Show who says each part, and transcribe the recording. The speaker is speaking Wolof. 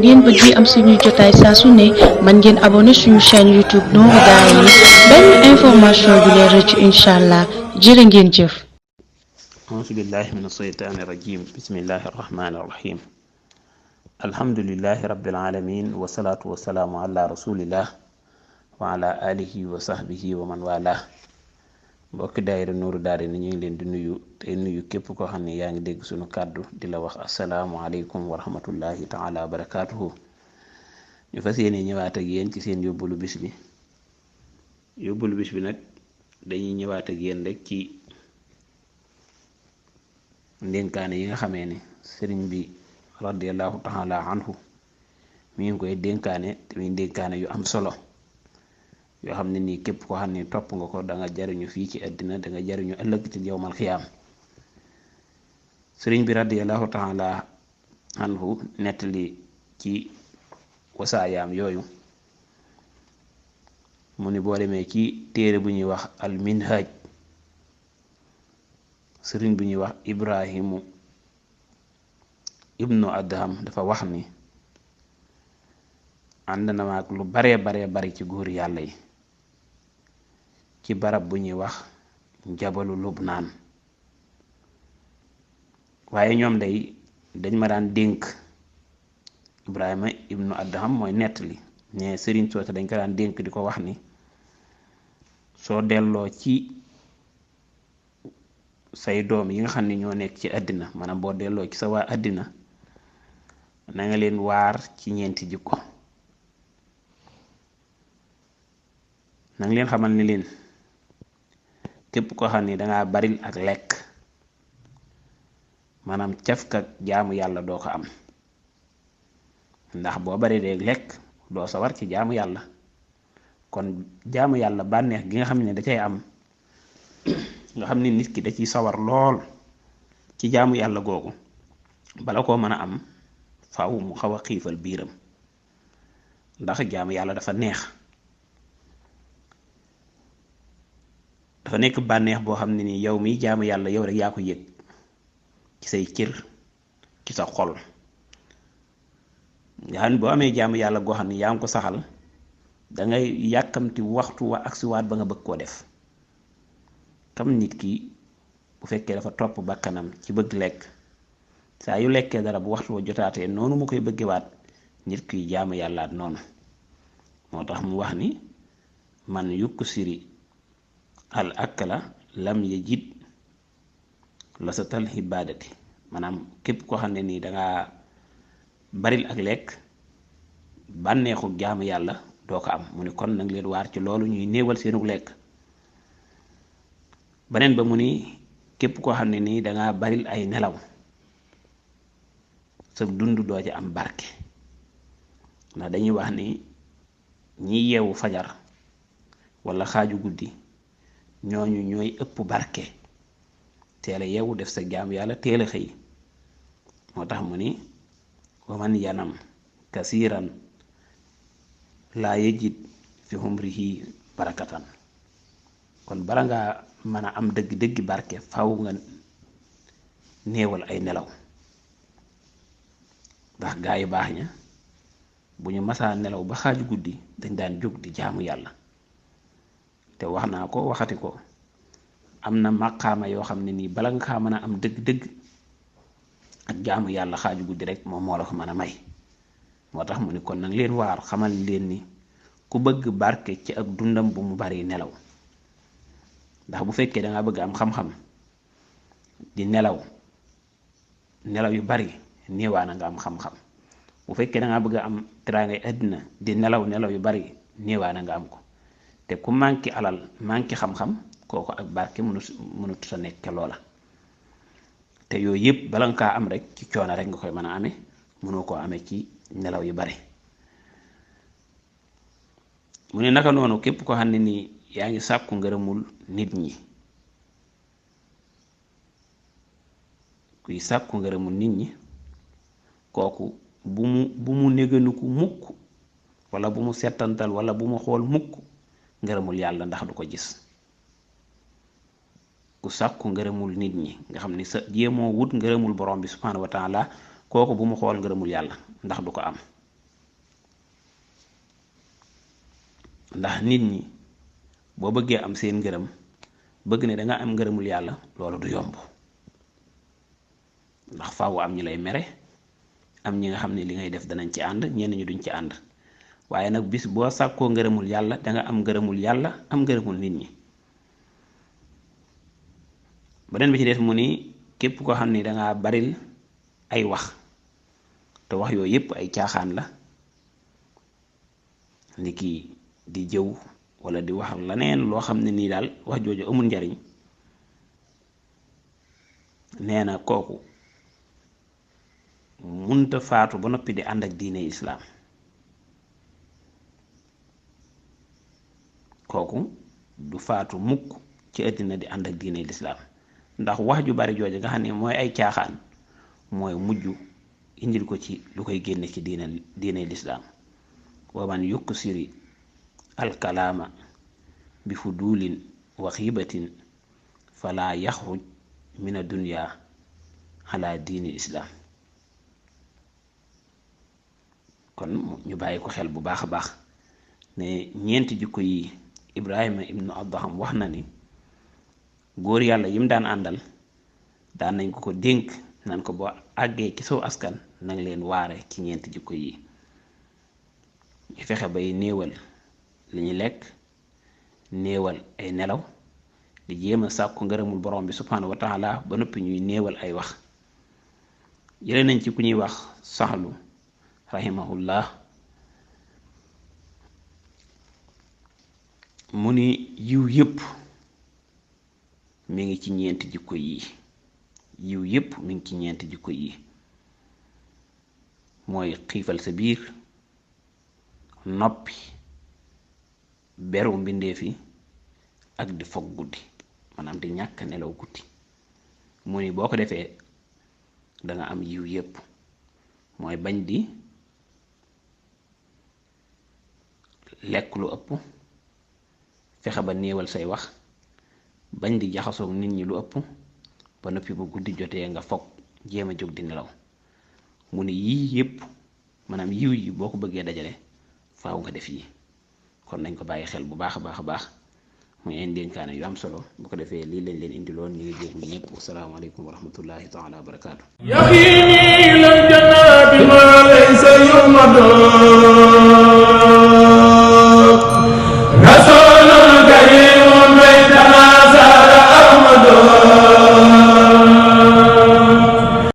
Speaker 1: ngeen bëggee am suñuy jotaay saa su ne mën ngeen abonné suñu chaîne YouTube Nourou Darayni benn information du leen rëcc incha allah jërë ngeen jëf.
Speaker 2: auzu billahi min asheytaani rajim bismillahi arrahmani irrahim alhamdulilahi rabbil alamin wasalaatu wasalaamu ala rasulillah wa ala alihi wa sahbihi wa man wala mbokki daayira Nourou Darayni ñu ngi leen di nuyu tey nuyu képp koo xam ne yaa ngi dégg suñu kàddu di la wax asalaamu aleykum wa rahmatullahi taala wa barakatuhu. ñu fas yéene ñëwaat ak yéen ci seen yóbbalu bis bi nag dañuy ñëwaat ak yéen rek ci ndénkaane yi nga xamee ne sëriñ bi radiallahu taala anhu mi ngi koy dénkaane te muy ndénkaane yu am solo yoo xam ne nii képp ko xam ne topp nga ko da nga jariñu fii ci àddina da nga jariñu ëllëg ci yawmal xiyaam. sëriñ bi radiallahu taala anhu nettali ci wasaayaam yooyu mu ni boo demee ci téere bu ñuy wax al minhaj sëriñ bu ñuy wax ibrahimu ibnu adham dafa wax ni ànd na maag lu baree bari ci góor yàlla yi ci barab bu ñuy wax jabalu lubnaan waaye ñoom dañ ma daan dénk. ibrahima ibnu adham mooy nettali ne sëriñ soote dañ ko daan dénk di ko wax ni soo delloo ci say doom yi nga xam ne ñoo nekk ci àddina maanaam boo delloo ci sa waa àddina na nga leen waar ci ñeenti jikko. na nga leen xamal ni leen képp koo xam ne dangaa baril ak lekk maanaam cafka jaamu yàlla doo ko am ndax boo bari dee lekk doo sawar ci jaamu yàlla kon jaamu yàlla bànneex gi nga xam ne da cay am nga xam ne nit ki da ciy sawar lool ci jaamu yàlla googu bala koo mën a am faaw mu xaw a xiifal biiram ndax jaamu yàlla dafa neex dafa nekk bànneex boo xam ne ni yow miy jaamu yàlla yow rek yaa ko yëg ci say cër ci sa xol nga xam ne boo amee jaamu yàlla goo xam ne yaa ngi ko saxal dangay yàkkamti waxtu wa agsiwaat ba nga bëgg koo def kam nit ki bu fekkee dafa topp bakkanam ci bëgg lekk saa yu lekkee dara bu waxtu wa jotaatee noonu mu koy bëggewaat nit ki jaamu yàllaat noonu moo tax mu wax ni man yukk siri al akla lam yajid lasatal ibaadati maanaam képp koo xam ne nii dangaa baril ak lekk bànneexu jaamu yàlla doo ko am mu ni kon nag leen waar ci loolu ñuy néewal seenu lekk. beneen ba mu ni képp koo xam ne nii dangaa baril ay nelaw sa dund doo ci am barke ndax dañuy wax ni ñi yeewu fajar wala xaaju guddi ñooñu ñooy ëpp barke teel a yeewu def sa jaamu yàlla teel a xëy moo tax mu ni waman yanam kasiran laa yajid fi humrihi barakatan kon bala nga mën a am dëgg-dëgg barke faw nga néewal ay nelaw ndax gaa yu baax ña bu ñu masaa nelaw ba xaaju guddi dañ daan jóg di jaamu yàlla te wax naa ko waxati ko am na maqaama yoo xam ne nii bala nga kaa mën a am dëgg-dëgg ak jaamu yàlla xaaju guddi rek moom moo la ko mën a may moo tax mu ni kon nag leen waar xamal leen ni ku bëgg barke ci ak dundam bu mu bari nelaw ndax bu fekkee dangaa bëgg am xam-xam di nelaw yu bari néewaana nga am xam-xam bu fekkee dangaa bëgg am teraangay àddina di nelaw yu bari néewaana nga am ko te ku manqué alal manqué xam-xam kooku ak barke mënut sa nekk loola te yooyu yëpp bala nga kaa am rek ci coono rek nga koy mën a amee mënoo koo amee ci nelaw yu bari. mu ne naka noonu képp ko xam ne nii yaa ngi sàkku ngërëmul nit ñi kuy sàkku ngërëmul nit ñi kooku bu mu néganiku mukk wala bu mu settantal wala bu mu xool mukk ngërëmul yàlla ndax du ko gis. ku sàkku ngërëmul nit ñi nga xam ni sa jéemoo wut ngërëmul borom bi subhanahu wa taala kooku bu mu xool ngërëmul yàlla ndax du ko am ndax nit ñi boo bëggee am seen ngërëm bëgg ne danga am ngërëmul yàlla loolu du yomb ndax faaw am ñi lay mere am ñi nga xam ne li ngay def danañ ci ànd ñenn ñi duñ ci ànd waaye nag bis boo sàkkoo ngërëmul yàlla danga am ngërëmul yàlla am ngërëmul nit ñi. beneen bi ci des mu ni képp koo xam ni danga baril ay wax te wax yooyu yépp ay caaxaan la ni kii di jëw wala di wax leneen loo xam ne nii daal wax jooju amul njariñ nee na kooku munta faatu ba noppi di ànd ak diine islaam kooku du faatu mukk ci àddina di ànd ak diine lislaam ndax wax ju bari jooju nga xam ne mooy ay caaxaan mooy mujj indil ko ci lu koy génne ci diine lislaam wa man yuksiri alkalaama bi fudulin wa xiibatin fala yaxruj min adunya ala diini islaam kon ñu bàyyi ko xel bu baax a baax ne ñeenti jikko yi Ibrahima ibnu Adham wax na ni góor yàlla yim daan àndal daan nañ ko dénk nan ko boo àggee ci soo askan nang leen waare ci ñeenti jikko yi ñu fexe bay néewal li ñu lekk néewal ay nelaw di jéem a sàkku ngërëmul borom bi subhanahu wa taala ba noppi ñuy néewal ay wax jële nañ ci ku ñuy wax saxlu rahimahullah mu ni yiw yépp mi ngi ci ñeenti jikko yi yiw yépp mi ngi ci ñeenti jikko yi mooy xiifal sa biir noppi beru mbindeef yi ak di fog guddi maanaam di ñàkk nelaw guddi mu ni boo ko defee danga am yiw yépp mooy bañ di lekk lu ëpp fexe ba néewal say wax bañ di jaxasoog nit ñi lu ëpp ba noppi bu guddi jotee nga fog jéem a jóg di nelaw mu ni yii yépp maanaam yiw yi boo ko bëggee dajale faaw nga def yi kon nañ ko bàyyi xel bu baax a baax a baax muy ay ndénkaane yu am solo bu ko defee lii lañ leen indiloon ñu ngi jégalu ñëpp wasalaamaaleykum wa rahmatullahi taala wa barakaatu.